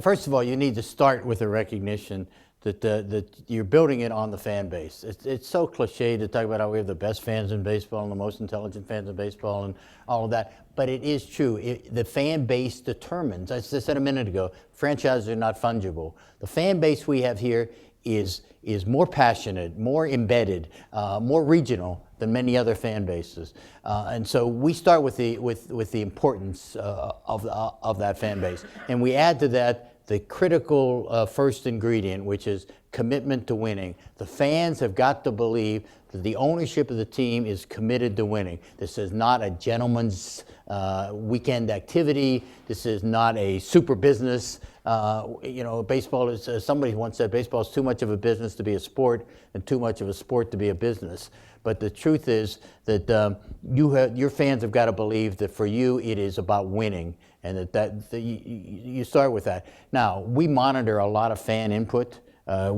Speaker 2: first of all, you need to start with a recognition that you're building it on the fan base. It's so cliche to talk about how we have the best fans in baseball and the most intelligent fans in baseball and all of that, but it is true. The fan base determines, as I said a minute ago, franchises are not fungible. The fan base we have here is more passionate, more embedded, more regional than many other fan bases, and so we start with the importance of that fan base, and we add to that the critical first ingredient, which is commitment to winning. The fans have got to believe that the ownership of the team is committed to winning. This is not a gentleman's weekend activity. This is not a super business. Baseball is, somebody once said, baseball is too much of a business to be a sport and too much of a sport to be a business. But the truth is that your fans have got to believe that for you it is about winning, and that you start with that. Now, we monitor a lot of fan input. I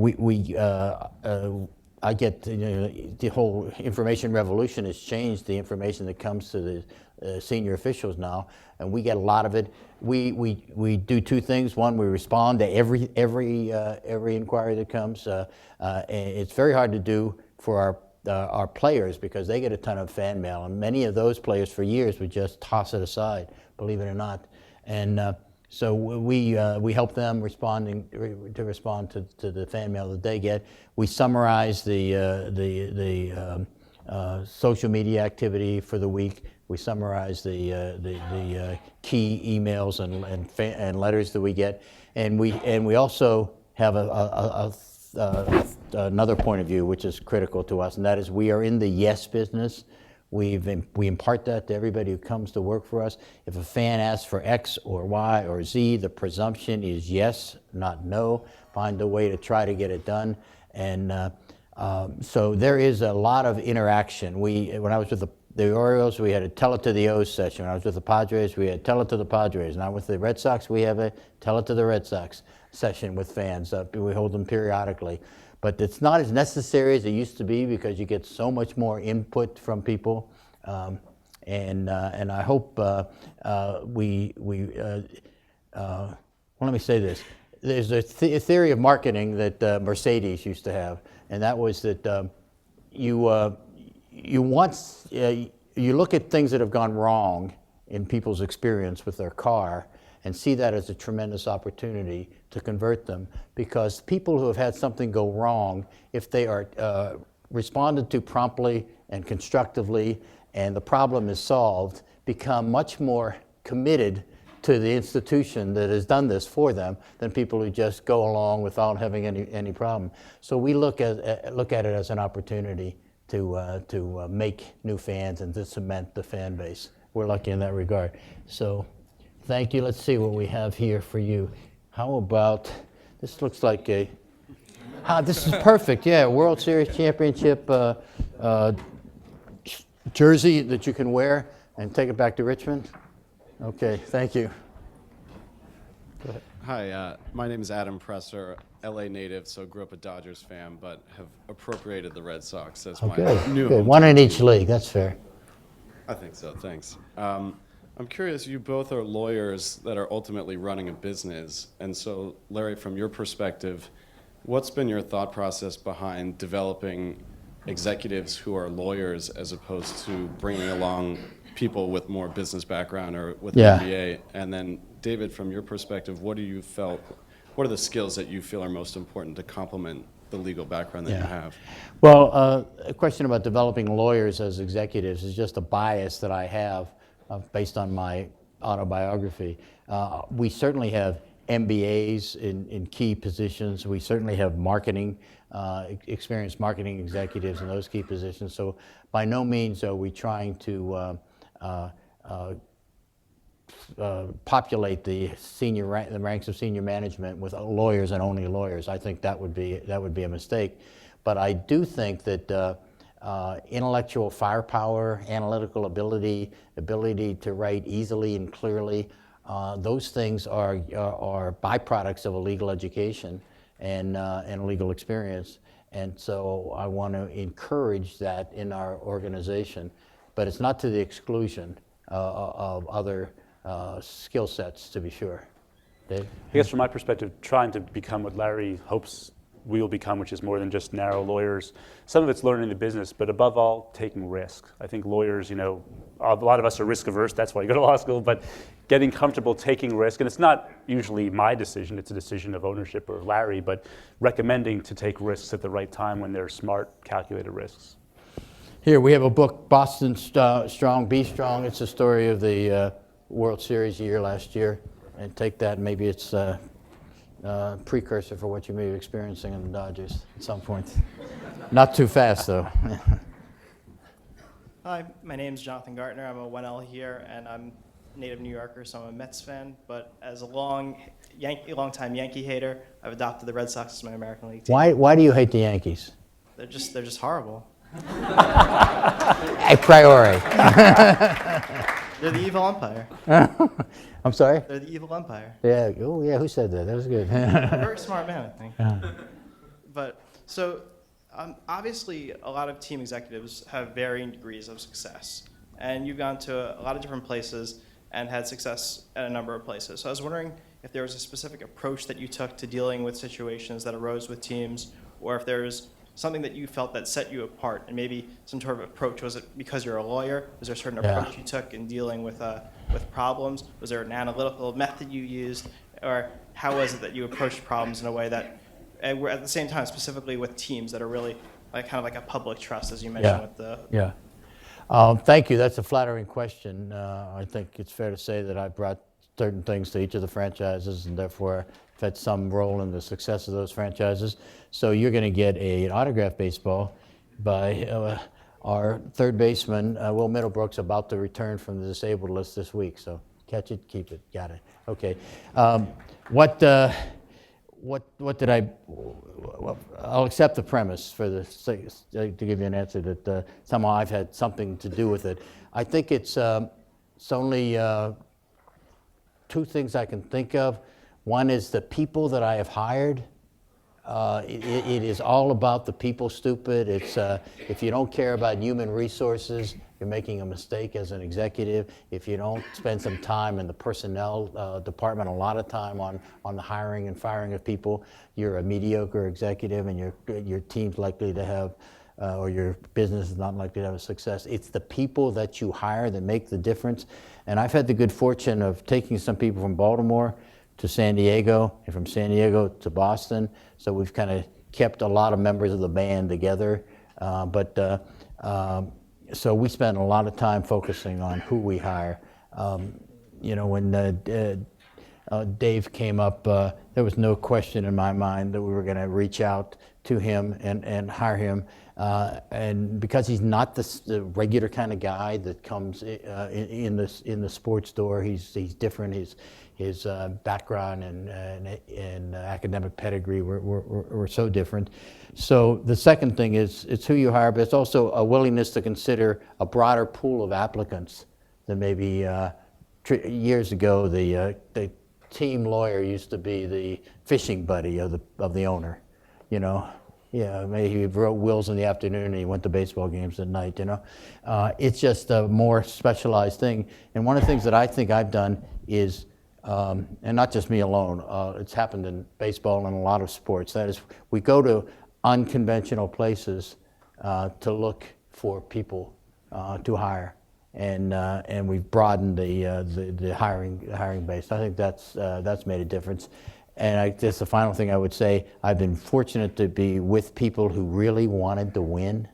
Speaker 2: get the whole information revolution has changed the information that comes to the senior officials now, and we get a lot of it. We do two things. One, we respond to every inquiry that comes. It's very hard to do for our players because they get a ton of fan mail, and many of those players for years would just toss it aside, believe it or not. And so we help them respond to the fan mail that they get. We summarize the social media activity for the week. We summarize the key emails and letters that we get, and we also have another point of view which is critical to us, and that is we are in the yes business. We impart that to everybody who comes to work for us. If a fan asks for X or Y or Z, the presumption is yes, not no. Find a way to try to get it done. And so there is a lot of interaction. When I was with the Orioles, we had a tell it to the O's session. When I was with the Padres, we had tell it to the Padres. Now with the Red Sox, we have a tell it to the Red Sox session with fans. We hold them periodically. But it's not as necessary as it used to be because you get so much more input from people, and I hope well, let me say this. There's a theory of marketing that Mercedes used to have, and that was that you look at things that have gone wrong in people's experience with their car and see that as a tremendous opportunity to convert them, because people who have had something go wrong, if they are responded to promptly and constructively and the problem is solved, become much more committed to the institution that has done this for them than people who just go along without having any problem. So we look at it as an opportunity to make new fans and to cement the fan base. We're lucky in that regard. So thank you. Let's see what we have here for you. How about, this looks like a This is perfect, yeah, World Series championship jersey that you can wear and take it back to Richmond. Okay, thank you.
Speaker 9: Hi, my name is Adam Presser, LA native, so grew up a Dodgers fan, but have appropriated the Red Sox as my new
Speaker 2: Good.
Speaker 9: hometown
Speaker 2: One in each
Speaker 9: team.
Speaker 2: league, that's fair.
Speaker 9: I think so, thanks. I'm curious, you both are lawyers that are ultimately running a business, and so Larry, from your perspective, what's been your thought process behind developing executives who are lawyers as opposed to bringing along people with more business background or with an MBA? And then David, from your perspective, what are the skills that you feel are most important to complement the legal background that you have?
Speaker 2: Well, a question about developing lawyers as executives is just a bias that I have based on my autobiography. We certainly have MBAs in key positions. We certainly have marketing, experienced marketing executives in those key positions. So by no means are we trying to populate the ranks of senior management with lawyers and only lawyers. I think that would be a mistake. But I do think that intellectual firepower, analytical ability to write easily and clearly, those things are byproducts of a legal education and legal experience. And so I want to encourage that in our organization, but it's not to the exclusion of other skill sets, to be sure. Dave?
Speaker 3: I guess from my perspective, trying to become what Larry hopes we will become, which is more than just narrow lawyers. Some of it's learning the business, but above all, taking risks. I think lawyers, a lot of us are risk averse, that's why you go to law school, but getting comfortable taking risk, and it's not usually my decision, it's a decision of ownership or Larry, but recommending to take risks at the right time when they're smart, calculated risks.
Speaker 2: Here we have a book, Boston Strong, Be Strong. It's a story of the World Series year last year. And take that, maybe it's a precursor for what you may be experiencing in the Dodgers at some point. Not too fast, though.
Speaker 10: Hi, my name's Jonathan Gartner. I'm a 1L here, and I'm a native New Yorker, so I'm a Mets fan. But as a long-time Yankee hater, I've adopted the Red Sox as my American League team.
Speaker 2: Why do you hate the Yankees?
Speaker 10: They're just horrible.
Speaker 2: A priori.
Speaker 10: They're the evil umpire.
Speaker 2: I'm sorry?
Speaker 10: They're the evil umpire.
Speaker 2: Yeah. Oh, yeah. Who said that? That was good.
Speaker 10: Very smart man, I think. But so obviously, a lot of team executives have varying degrees of success, and you've gone to a lot of different places and had success at a number of places. So I was wondering if there was a specific approach that you took to dealing with situations that arose with teams, or if there's something that you felt that set you apart, and maybe some sort of approach. Was it because you're a lawyer? Was there a certain approach you took in dealing with problems? Was there an analytical method you used? Or how was it that you approached problems in a way that, at the same time, specifically with teams that are really kind of like a public trust, as you mentioned with the...
Speaker 2: Yeah. Thank you. That's a flattering question. I think it's fair to say that I brought certain things to each of the franchises, and therefore I've had some role in the success of those franchises. So you're going to get an autographed baseball by our third baseman, Will Middlebrooks, about to return from the disabled list this week. So catch it, keep it. Got it. Okay. What did I? Well, I'll accept the premise for the sake to give you an answer that somehow I've had something to do with it. I think it's only two things I can think of. One is the people that I have hired. It is all about the people, stupid. It's if you don't care about human resources, you're making a mistake as an executive. If you don't spend some time in the personnel department, a lot of time on the hiring and firing of people, you're a mediocre executive, and your team's likely to have, or your business is not likely to have a success. It's the people that you hire that make the difference. And I've had the good fortune of taking some people from Baltimore to San Diego, and from San Diego to Boston. So we've kind of kept a lot of members of the band together. So we spend a lot of time focusing on who we hire. When Dave came up, there was no question in my mind that we were going to reach out to him and hire him. And because he's not the regular kind of guy that comes in the sports door, he's different. His background and academic pedigree were so different. So the second thing is it's who you hire, but it's also a willingness to consider a broader pool of applicants than maybe years ago. The team lawyer used to be the fishing buddy of the owner, you know. Yeah, maybe he wrote wills in the afternoon and he went to baseball games at night, you know. It's just a more specialized thing. And one of the things that I think I've done is, and not just me alone, it's happened in baseball and a lot of sports, that is we go to unconventional places to look for people to hire. And we've broadened the hiring base. I think that's made a difference. And just the final thing I would say, I've been fortunate to be with people who really wanted to win.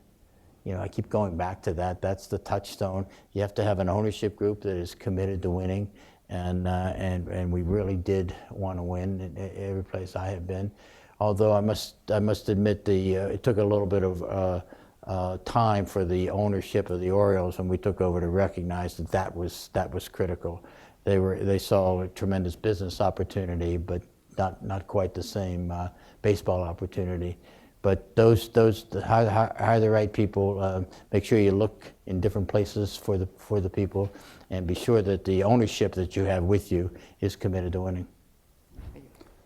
Speaker 2: You know, I keep going back to that. That's the touchstone. You have to have an ownership group that is committed to winning, and we really did want to win in every place I have been. Although I must admit it took a little bit of time for the ownership of the Orioles when we took over to recognize that was critical. They saw a tremendous business opportunity, but not quite the same baseball opportunity. But hire the right people. Make sure you look in different places for the people, and be sure that the ownership that you have with you is committed to winning.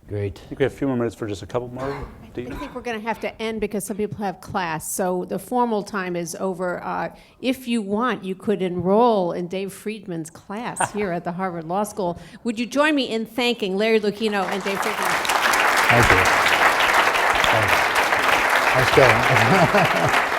Speaker 2: Great.
Speaker 3: I think we have a few more minutes for just a couple more.
Speaker 1: I think we're going to have to end because some people have class. So the formal time is over. If you want, you could enroll in Dave Friedman's class here at the Harvard Law School. Would you join me in thanking Larry Lucchino and Dave Friedman?
Speaker 2: Thank you. Thanks. Nice going.